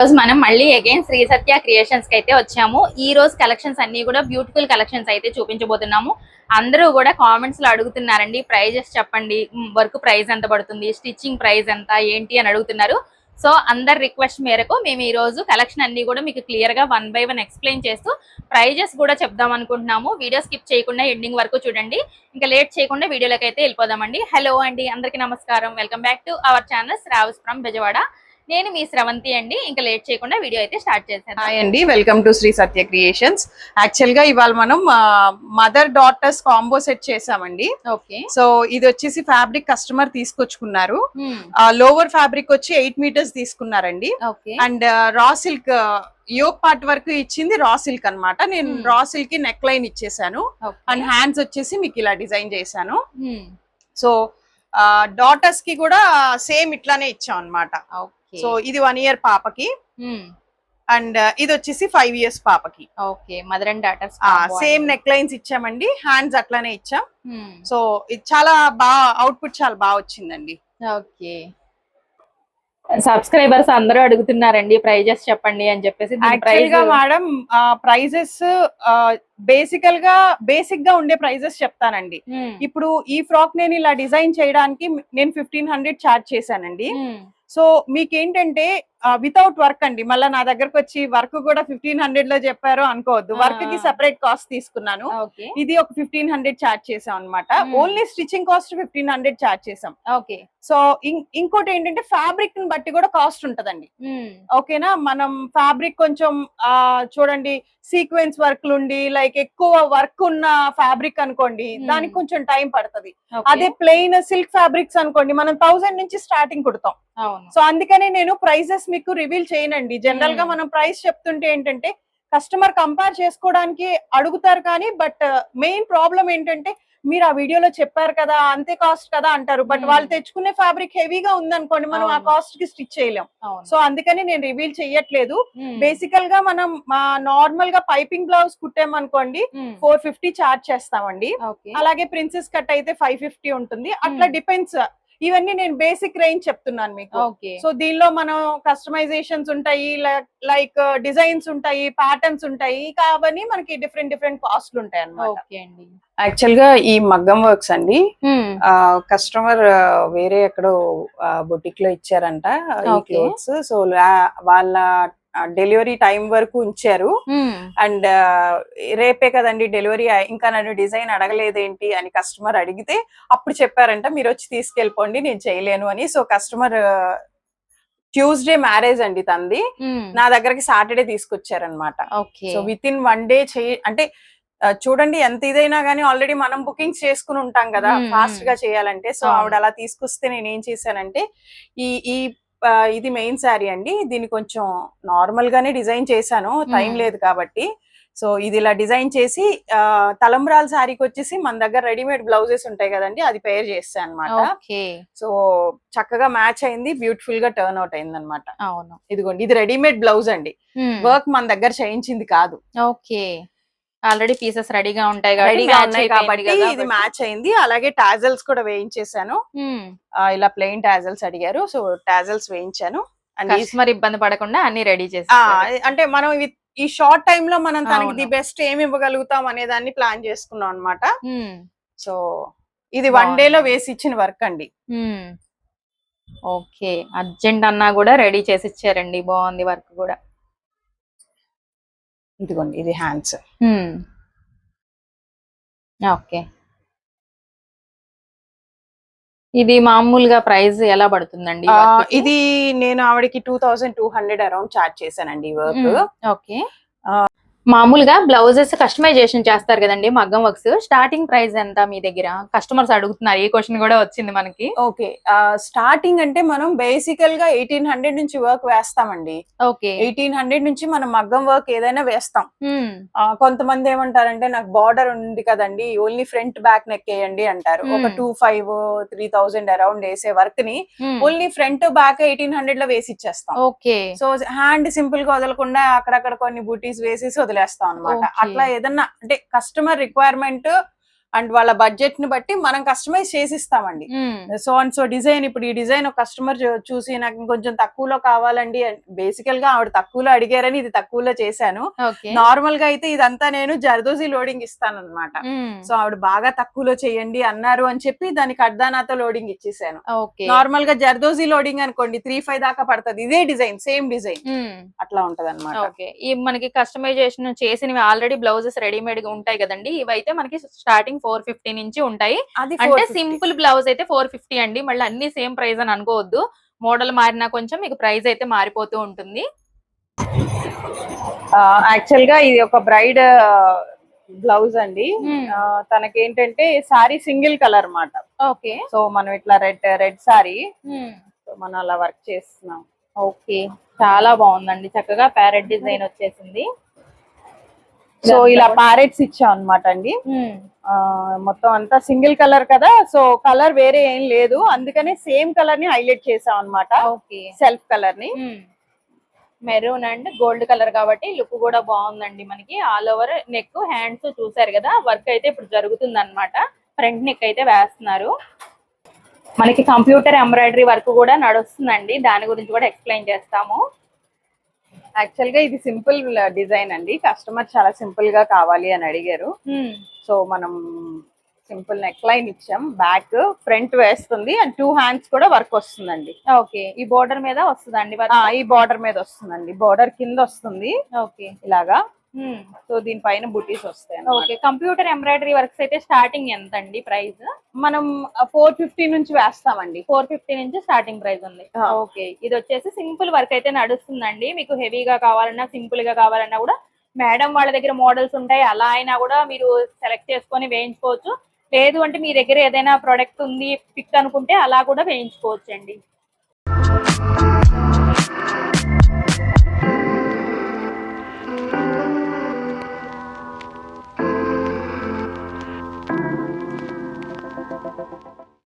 రోజు మనం మళ్ళీ అగైన్ శ్రీ సత్య క్రియేషన్స్ కి అయితే వచ్చాము. ఈ రోజు కలెక్షన్స్ అన్ని కూడా బ్యూటిఫుల్ కలెక్షన్స్ అయితే చూపించబోతున్నాము. అందరూ కూడా కామెంట్స్ లో అడుగుతున్నారండి, ప్రైజెస్ చెప్పండి, వర్క్ ప్రైస్ ఎంత పడుతుంది, స్టిచ్చింగ్ ప్రైస్ ఎంత ఏంటి అని అడుగుతున్నారు. సో అందరి రిక్వెస్ట్ మేరకు మేము ఈ రోజు కలెక్షన్ అన్ని కూడా మీకు క్లియర్ గా 1 by 1 ఎక్స్ప్లెయిన్ చేస్తూ ప్రైజెస్ కూడా చెప్దాం అనుకుంటున్నాము. వీడియో స్కిప్ చేయకుండా ఎండింగ్ వరకు చూడండి. ఇంకా లేట్ చేయకుండా వీడియోలోకి అయితే వెళ్ళిపోదామండి. హలో అండి, అందరికీ నమస్కారం. Welcome back to our channel Shravas from Bezawada. నేను మీ స్రవంతి అండి. ఇంకా లేట్ చేయకుండా వీడియో అయితే స్టార్ట్ చేశాను. హాయ్ అండి, welcome to Sri Satya creations. Actual గా ఇవాళ మనం మదర్ డాటర్స్ కాంబో సెట్ చేసామండి. ఓకే, సో ఇది వచ్చేసి ఫ్యాబ్రిక్ కస్టమర్ తీసుకొచ్చుకున్నారు. లోవర్ ఫ్యాబ్రిక్ వచ్చి 8 మీటర్స్ తీసుకున్నారండి. And raw silk yoke part వరకు ఇచ్చింది రా సిల్క్ అన్నమాట. నేను రా సిల్క్ కి నెక్ లైన్ ఇచ్చేసాను. అండ్ హ్యాండ్స్ వచ్చేసి మీకు ఇలా డిజైన్ చేశాను. సో డాటర్స్ కి కూడా సేమ్ ఇట్లానే ఇచ్చాం అన్నమాట. సో ఇది 1 year పాపకి, అండ్ ఇది వచ్చేసి 5 years పాపకి. Okay, mother and daughters same neck lines ఇచ్చామండి, హ్యాండ్స్ అట్లానే ఇచ్చాం. సో ఇది చాలా బాగా అవుట్పుట్ చాలా బాగా వచ్చిందండి. ఓకే, సబ్స్క్రైబర్స్ అందరూ అడుగుతున్నారండి ప్రైజెస్ చెప్పండి అని చెప్పేసి. మేడం ప్రైజెస్ బేసిక్ గా ఉండే ప్రైజెస్ చెప్తానండి. ఇప్పుడు ఈ ఫ్రాక్ నేను ఇలా డిజైన్ చేయడానికి నేను 1500 ఛార్జ్ చేశానండి. సో మీకేంటంటే వితౌట్ వర్క్ అండి. మళ్ళీ నా దగ్గరకు వచ్చి వర్క్ కూడా 1500 లో చెప్పారు అనుకోవద్దు. వర్క్ కి సెపరేట్ కాస్ట్ తీసుకున్నాను. ఇది ఒక 1500 ఛార్జ్ చేసాం అనమాట. ఓన్లీ స్టిచ్చింగ్ కాస్ట్ 1500 ఛార్జ్ చేసాం. ఓకే, సో ఇంకోటి ఏంటంటే ఫ్యాబ్రిక్ ని బట్టి కూడా కాస్ట్ ఉంటదండి. ఓకేనా, మనం ఫ్యాబ్రిక్ కొంచెం చూడండి సీక్వెన్స్ వర్క్ ఉండి లైక్ ఎక్కువ వర్క్ ఉన్న ఫ్యాబ్రిక్ అనుకోండి, దానికి కొంచెం టైం పడుతుంది. అదే ప్లెయిన్ సిల్క్ ఫ్యాబ్రిక్స్ అనుకోండి, మనం 1000 నుంచి స్టార్టింగ్ కుడతాం. సో అందుకని నేను ప్రైసెస్ మీకు రివీల్ చేయనండి. జనరల్ గా మనం ప్రైస్ చెప్తుంటే ఏంటంటే కస్టమర్ కంపేర్ చేసుకోవడానికి అడుగుతారు, కానీ బట్ మెయిన్ ప్రాబ్లం ఏంటంటే మీరు ఆ వీడియోలో చెప్పారు కదా అంతే కాస్ట్ కదా అంటారు. బట్ వాళ్ళు తెచ్చుకునే ఫ్యాబ్రిక్ హెవీగా ఉందనుకోండి, మనం ఆ కాస్ట్ కి స్టిచ్ చేయలేం. సో అందుకని నేను రివీల్ చెయ్యట్లేదు. బేసికల్ గా మనం నార్మల్ గా పైపింగ్ బ్లౌజ్ కుట్టామనుకోండి 450 ఛార్జ్ చేస్తామండి. అలాగే ప్రిన్సెస్ కట్ అయితే 550 ఉంటుంది. అట్లా డిపెండ్స్. ఇవన్నీ నేను బేసిక్ రేంజ్ చెప్తున్నాను మీకు. సో దీనిలో మనం కస్టమైజేషన్స్ ఉంటాయి, లైక్ డిజైన్స్ ఉంటాయి, ప్యాటర్న్స్ ఉంటాయి, ఇంకా అవన్నీ మనకి డిఫరెంట్ కాస్ట్లు ఉంటాయి అన్నమాట. యాక్చువల్ గా ఈ మగ్గం వర్క్స్ అండి, కస్టమర్ వేరే ఎక్కడో బొటిక్ లో ఇచ్చారంట ఈ క్లోత్స్. సో వాళ్ళ డెలివరీ టైం వరకు ఉంచారు. అండ్ రేపే కదండి డెలివరీ, ఇంకా నన్ను డిజైన్ అడగలేదేంటి అని కస్టమర్ అడిగితే అప్పుడు చెప్పారంట మీరు వచ్చి తీసుకెళ్ళిపోండి నేను చేయలేను అని. సో కస్టమర్ ట్యూస్డే మ్యారేజ్ అండి తంది, నా దగ్గరకి సాటర్డే తీసుకొచ్చారనమాట. సో విత్ ఇన్ 1 day అంటే చూడండి ఎంత ఇదైనా గానీ ఆల్రెడీ మనం బుకింగ్స్ చేసుకుని ఉంటాం కదా ఫాస్ట్ గా చేయాలంటే. సో ఆవిడ అలా తీసుకొస్తే నేను ఏం చేశానంటే ఈ ఇది మెయిన్ శారీ అండి, దీన్ని కొంచెం నార్మల్ గానే డిజైన్ చేశాను, టైం లేదు కాబట్టి. సో ఇది ఇలా డిజైన్ చేసి తలంబ్రాల శారీకి వచ్చేసి మన దగ్గర రెడీమేడ్ బ్లౌజెస్ ఉంటాయి కదండి, అది పేర్ చేస్తాను అనమాట. సో చక్కగా మ్యాచ్ అయింది, బ్యూటిఫుల్ గా టర్న్ అవుట్ అయింది అనమాట. ఇదిగోండి, ఇది రెడీమేడ్ బ్లౌజ్ అండి, వర్క్ మన దగ్గర చేయించింది కాదు. ఓకే, ఆల్రెడీ పీసెస్ రెడీగా ఉంటాయి కాబట్టి ఇది మ్యాచ్ అయింది. అలాగే టాజల్స్ కూడా వేయించేసాను. ఇలా ప్లెయిన్ టాజల్స్ అడిగారు, సో టాజల్స్ వేయించాను. కస్టమర్ ఇబ్బంది పడకుండా అన్ని రెడీ చేసి, అంటే మనం ఈ షార్ట్ టైమ్ లో మనం తనకి ది బెస్ట్ ఏమి ఇవ్వగలుగుతాం అనే దాన్ని ప్లాన్ చేసుకున్నాం అనమాట. సో ఇది 1 day లో వేసి ఇచ్చిన వర్క్ అండి. ఓకే, అర్జెంట్ అన్నా కూడా రెడీ చేసి ఇచ్చారండి, బాగుంది వర్క్ కూడా. ఇదిగోండి, ఇది హ్యాండ్స్. ఓకే, ఇది మామూలుగా ప్రైస్ ఎలా పడుతుందండి? ఇది నేను ఆవిడకి 2200 అరౌండ్ చార్జ్ చేశానండి వర్క్. ఓకే, మామూలుగా బ్లౌజెస్ కస్టమైజేషన్ చేస్తారు కదండి మగ్గం వర్క్స్, స్టార్టింగ్ ప్రైస్ ఎంత మీ దగ్గర? కస్టమర్స్ అడుగుతున్నారు, ఈ క్వశ్చన్ కూడా వచ్చింది మనకి. ఓకే, స్టార్టింగ్ అంటే మనం బేసికల్ గా 1800 నుంచి వర్క్ వేస్తామండి. ఓకే, 1800 నుంచి మనం మగ్గం వర్క్ ఏదైనా వేస్తాం. కొంతమంది ఏమంటారంటే నాకు బార్డర్ ఉంది కదండి, ఓన్లీ ఫ్రంట్ బ్యాక్ నెక్ వేయండి అంటారు. ఒక 2500-3000 అరౌండ్ వేసే వర్క్ ని ఓన్లీ ఫ్రంట్ బ్యాక్ 1800 లో వేసి ఇచ్చేస్తాం. ఓకే, సో హ్యాండ్ సింపుల్ గా వదలకుండా అక్కడక్కడ కొన్ని బూటీస్ వేసేసి వదిలేస్తాం అనమాట. అట్లా ఏదన్నా అంటే కస్టమర్ రిక్వైర్మెంట్ అండ్ వాళ్ళ బడ్జెట్ ని బట్టి మనం కస్టమైజ్ చేసిస్తామండి. సో అండ్ సో డిజైన్, ఇప్పుడు ఈ డిజైన్ ఒక కస్టమర్ చూసి నాకు ఇంకొంచెం తక్కువలో కావాలండి, బేసికల్ గా ఆవిడ తక్కువలో అడిగారని ఇది తక్కువలో చేశాను. నార్మల్ గా అయితే ఇదంతా నేను జర్దోజీ లోడింగ్ ఇస్తాను అనమాట. సో ఆవిడ బాగా తక్కువలో చేయండి అన్నారు అని చెప్పి దానికి అర్ధానాతో లోడింగ్ ఇచ్చేసాను. నార్మల్ గా జర్దోజీ లోడింగ్ అనుకోండి 3-5 దాకా పడుతుంది, ఇదే డిజైన్ సేమ్ డిజైన్ అట్లా ఉంటది అనమాట. ఓకే, ఈ మనకి కస్టమైజేషన్ చేసినవి ఆల్రెడీ బ్లౌజెస్ రెడీమేడ్ గా ఉంటాయి కదండి, ఇవైతే మనకి స్టార్టింగ్ 450 నుంచి ఉంటాయి. అంటే సింపుల్ బ్లౌజ్ అయితే 450 అండి, మళ్ళీ అన్ని సేమ్ ప్రైస్ అని అనుకోవద్దు, మోడల్ మారినా కొంచెం మీకు ప్రైస్ అయితే మారిపోతూ ఉంటుంది. యాక్చువల్ గా ఇది ఒక బ్రైడ్ బ్లౌజ్ అండి. తనకేంటంటే సారీ సింగిల్ కలర్ అన్నమాట. ఓకే, సో మనం ఇట్లా రెడ్ సారీ, సో మనం అలా వర్క్ చేస్తున్నాం. ఓకే, చాలా బాగుందండి, చక్కగా ప్యారెట్ డిజైన్ వచ్చేసింది. సో ఇలా ప్యారెట్స్ ఇచ్చాం అనమాట అండి. మొత్తం అంతా సింగిల్ కలర్ కదా, సో కలర్ వేరే ఏం లేదు, అందుకనే సేమ్ కలర్ ని హైలైట్ చేసాం అనమాట. ఓకే, సెల్ఫ్ కలర్ ని మెరూన్ అండ్ గోల్డ్ కలర్ కాబట్టి లుక్ కూడా బాగుందండి. మనకి ఆల్ ఓవర్ నెక్, హ్యాండ్స్ చూసారు కదా, వర్క్ అయితే ఇప్పుడు జరుగుతుంది అనమాట. ఫ్రంట్ నెక్ అయితే వేస్తున్నారు. మనకి కంప్యూటర్ ఎంబ్రాయిడరీ వర్క్ కూడా నడుస్తుందండి, దాని గురించి కూడా ఎక్స్ప్లెయిన్ చేస్తాము. యాక్చువల్ గా ఇది సింపుల్ డిజైన్ అండి, కస్టమర్ చాలా సింపుల్ గా కావాలి అని అడిగారు. సో మనం సింపుల్ నెక్ లైన్ ఇచ్చాం, బ్యాక్ ఫ్రంట్ వేస్తుంది అండ్ 2 హ్యాండ్స్ కూడా వర్క్ వస్తుందండి. ఓకే, ఈ బోర్డర్ మీద వస్తుందండి, ఈ బోర్డర్ మీద వస్తుందండి, బోర్డర్ కింద వస్తుంది. ఓకే, ఇలాగా. సో దీనిపైన బుటీస్ వస్తాయి. ఓకే, కంప్యూటర్ ఎంబ్రాయిడరీ వర్క్స్ అయితే స్టార్టింగ్ ఎంత అండి ప్రైస్? మనం 450 నుంచి వేస్తామండి. 450 నుంచి స్టార్టింగ్ ప్రైస్ ఉంది. ఓకే, ఇది వచ్చేసి సింపుల్ వర్క్ అయితే నడుస్తుందండి. మీకు హెవీగా కావాలన్నా, సింపుల్ గా కావాలన్నా కూడా మేడం వాళ్ళ దగ్గర మోడల్స్ ఉంటాయి, అలా అయినా కూడా మీరు సెలెక్ట్ చేసుకొని వేయించుకోవచ్చు. లేదు అంటే మీ దగ్గర ఏదైనా ప్రోడక్ట్ ఉంది పిక్ అనుకుంటే అలా కూడా వేయించుకోవచ్చు అండి.